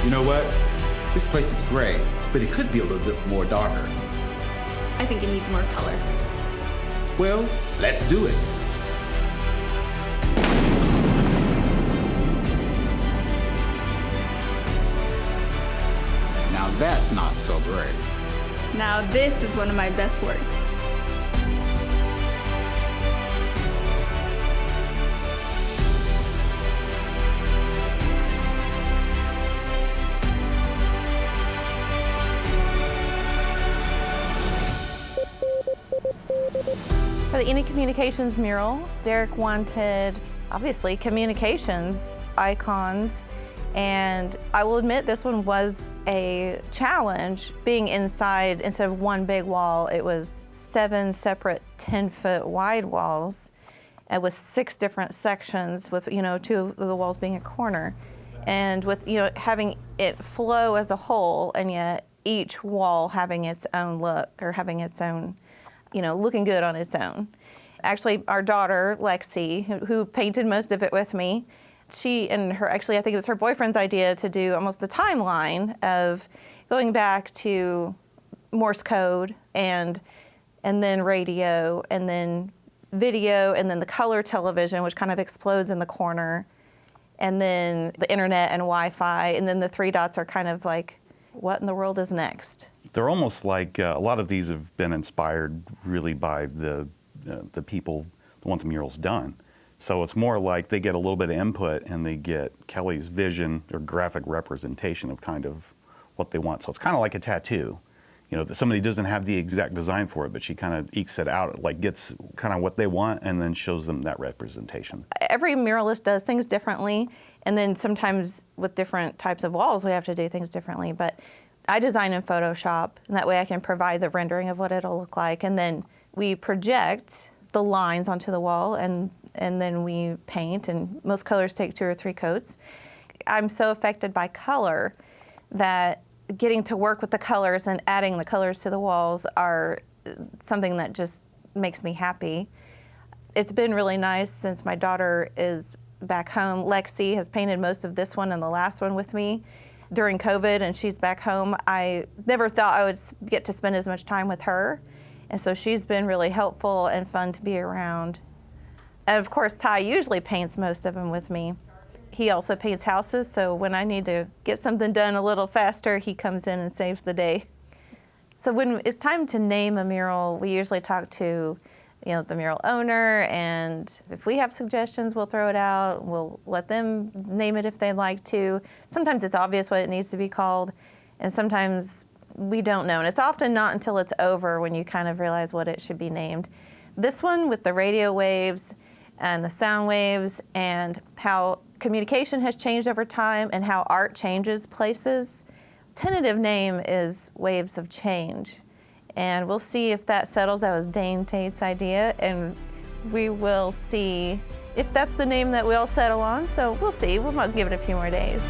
You know what? This place is gray, but it could be a little bit more darker. I think it needs more color. Well, let's do it. Now that's not so gray. Now this is one of my best works. For the Enid Communications mural, Derek wanted, obviously, communications icons, and I will admit this one was a challenge. Being inside, instead of one big wall, it was 7 separate 10-foot wide walls, and with 6 different sections, with 2 of the walls being a corner, and with having it flow as a whole, and yet each wall having its own look or having its own, looking good on its own. Actually, our daughter, Lexi, who painted most of it with me, she and her, actually, I think it was her boyfriend's idea to do almost the timeline of going back to Morse code and then radio and then video and then the color television, which kind of explodes in the corner, and then the internet and Wi-Fi, and then the 3 dots are kind of like, what in the world is next? They're almost like, a lot of these have been inspired really by the people that want the murals done. So it's more like they get a little bit of input and they get Kelly's vision or graphic representation of kind of what they want. So it's kind of like a tattoo. That somebody doesn't have the exact design for it, but she kind of ekes it out, like gets kind of what they want and then shows them that representation. Every muralist does things differently, and then sometimes with different types of walls we have to do things differently. But I design in Photoshop, and that way I can provide the rendering of what it'll look like, and then we project the lines onto the wall, and then we paint, and most colors take 2 or 3 coats. I'm so affected by color that getting to work with the colors and adding the colors to the walls are something that just makes me happy. It's been really nice since my daughter is back home. Lexi has painted most of this one and the last one with me during COVID, and she's back home. I never thought I would get to spend as much time with her, and so she's been really helpful and fun to be around. And of course, Ty usually paints most of them with me. He also paints houses, so when I need to get something done a little faster, he comes in and saves the day. So when it's time to name a mural, we usually talk to the mural owner, and if we have suggestions, we'll throw it out. We'll let them name it if they'd like to. Sometimes it's obvious what it needs to be called, and sometimes we don't know. And it's often not until it's over when you kind of realize what it should be named. This one with the radio waves and the sound waves and how communication has changed over time and how art changes places. Tentative name is Waves of Change. And we'll see if that settles. That was Dane Tate's idea, and we will see if that's the name that we'll settle on. So we'll see. We might give it a few more days.